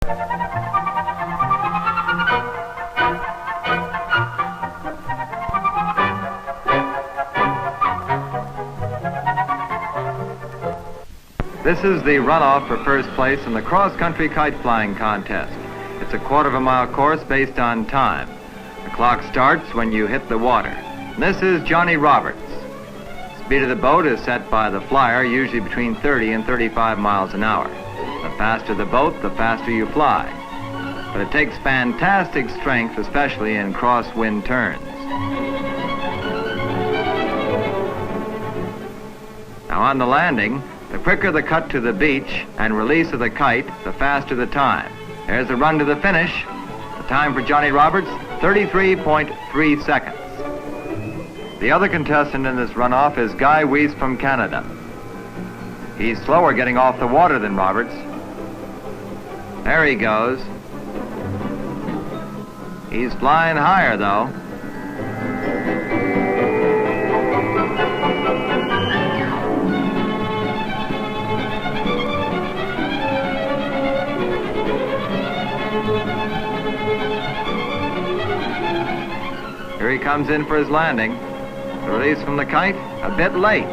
This is the runoff for first place in the cross-country kite flying contest. It's a quarter-of-a-mile course based on time. The clock starts when you hit the water. And this is Johnny Roberts. Speed of the boat is set by the flyer, usually between 30 and 35 miles an hour. The faster the boat, the faster you fly. But it takes fantastic strength, especially in crosswind turns. Now on the landing, the quicker the cut to the beach and release of the kite, the faster the time. There's the run to the finish. The time for Johnny Roberts, 33.3 seconds. The other contestant in this runoff is Guy Weiss from Canada. He's slower getting off the water than Roberts. There he goes. He's flying higher, though. Here he comes in for his landing. The release from the kite, a bit late.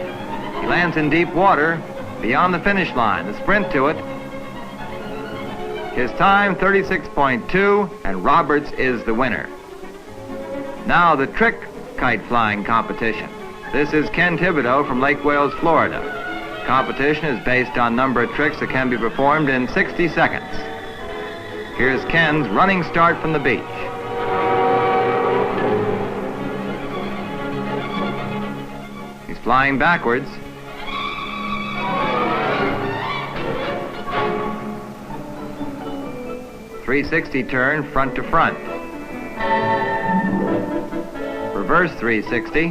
He lands in deep water, beyond the finish line. The sprint to it. His time, 36.2, and Roberts is the winner. Now the trick kite flying competition. This is Ken Thibodeau from Lake Wales, Florida. Competition is based on number of tricks that can be performed in 60 seconds. Here's Ken's running start from the beach. Flying backwards. .360 turn front to front. Reverse 360.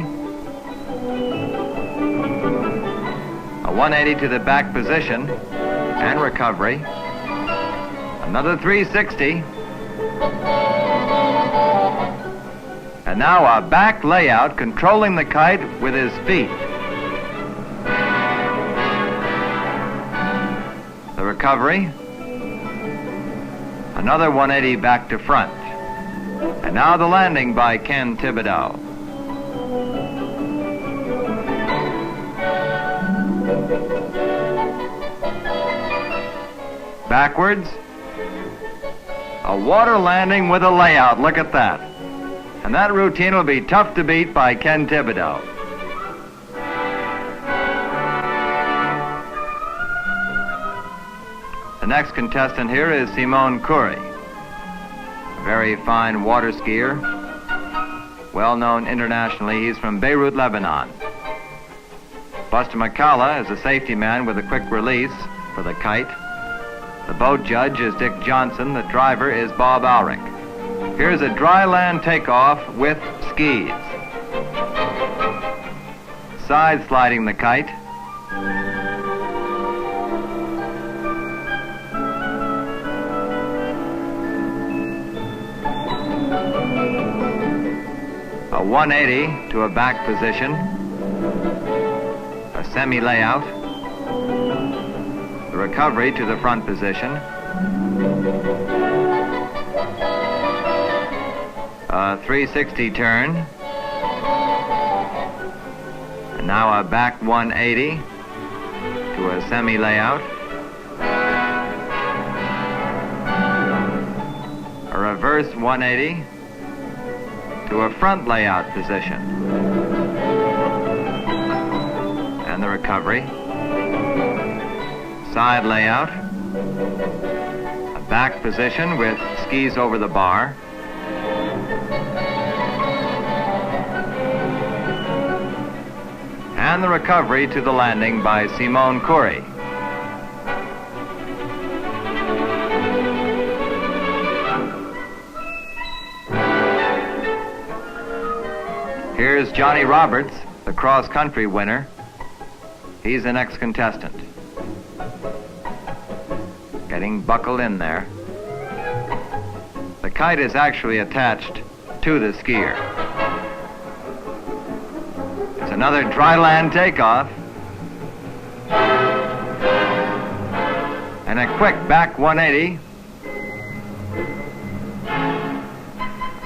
A 180 to the back position and recovery. Another 360. And now a back layout controlling the kite with his feet. The recovery. Another 180 back to front. And now the landing by Ken Thibodeau. Backwards. A water landing with a layout. Look at that. And that routine will be tough to beat by Ken Thibodeau. The next contestant here is Simon Khoury, a very fine water skier, well known internationally. He's from Beirut, Lebanon. Buster McCullough is a safety man with a quick release for the kite. The boat judge is Dick Johnson. The driver is Bob Alrick. Here's a dry land takeoff with skis. Side sliding the kite. A 180 to a back position. A semi layout. The recovery to the front position. A 360 turn. And now a back 180 to a semi layout. A reverse 180 to a front layout position. And the recovery. Side layout. A back position with skis over the bar. And the recovery to the landing by Simon Khoury. Here's Johnny Roberts, the cross-country winner. He's the next contestant. Getting buckled in there. The kite is actually attached to the skier. It's another dry land takeoff. And a quick back 180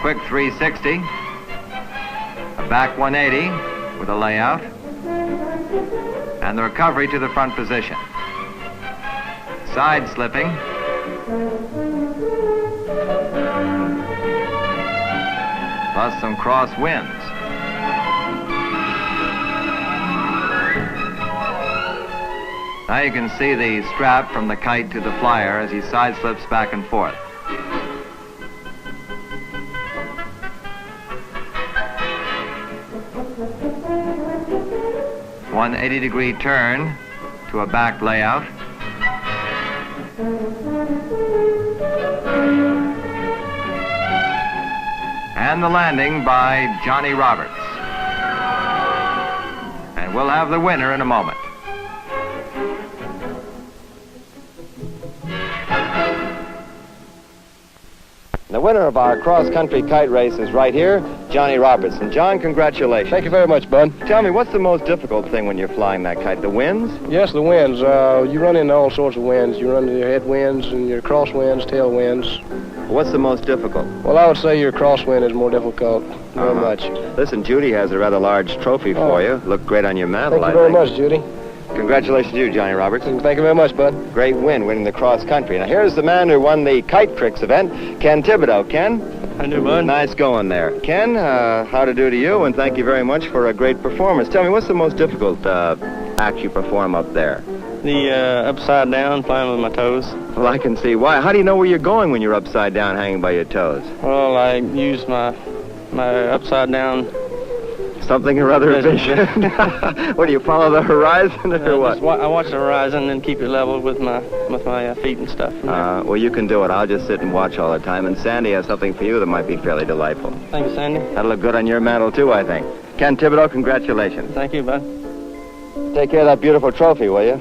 quick 360, a back 180 with a layout, and the recovery to the front position. Side slipping, plus some cross winds. Now you can see the strap from the kite to the flyer as he side slips back and forth. One 80-degree turn to a back layout. And the landing by Johnny Roberts. And we'll have the winner in a moment. The winner of our cross-country kite race is right here, Johnny Roberts. And John, congratulations. Thank you very much, Bud. Tell me, what's the most difficult thing when you're flying that kite? The winds? Yes, the winds. You run into all sorts of winds. You run into your headwinds and your crosswinds, tailwinds. What's the most difficult? Well, I would say your crosswind is more difficult. Very much. Listen, Judy has a rather large trophy for you. Looked great on your mantle, Thank you very much, Judy. Congratulations to you, Johnny Roberts. Thank you very much, Bud. Great win, winning the cross country. Now, here's the man who won the Kite Tricks event, Ken Thibodeau. Ken? I do, Bud. Nice going there. Ken, how to do to you, and thank you very much for a great performance. Tell me, what's the most difficult act you perform up there? The upside down, flying with my toes. Well, I can see why. How do you know where you're going when you're upside down, hanging by your toes? Well, I use my upside down. Something or other vision. What, do you follow the horizon or what? I watch the horizon and keep it level with my feet and stuff. Well, you can do it. I'll just sit and watch all the time. And Sandy has something for you that might be fairly delightful. Thank you, Sandy. That'll look good on your mantle, too, I think. Ken Thibodeau, congratulations. Thank you, Bud. Take care of that beautiful trophy, will you?